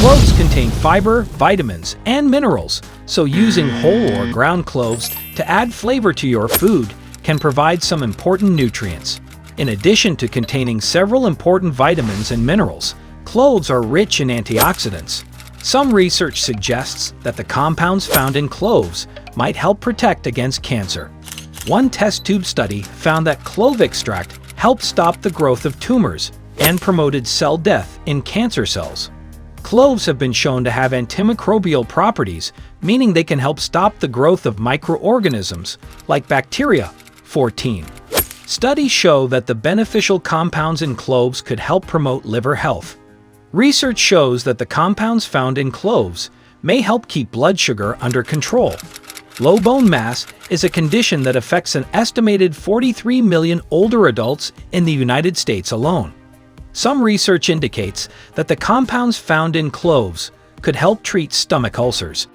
Cloves contain fiber, vitamins, and minerals, so using whole or ground cloves to add flavor to your food can provide some important nutrients. In addition to containing several important vitamins and minerals, cloves are rich in antioxidants. Some research suggests that the compounds found in cloves might help protect against cancer. One test tube study found that clove extract helped stop the growth of tumors and promoted cell death in cancer cells. Cloves have been shown to have antimicrobial properties, meaning they can help stop the growth of microorganisms like bacteria. 14. Studies show that the beneficial compounds in cloves could help promote liver health. Research shows that the compounds found in cloves may help keep blood sugar under control. Low bone mass is a condition that affects an estimated 43 million older adults in the United States alone. Some research indicates that the compounds found in cloves could help treat stomach ulcers.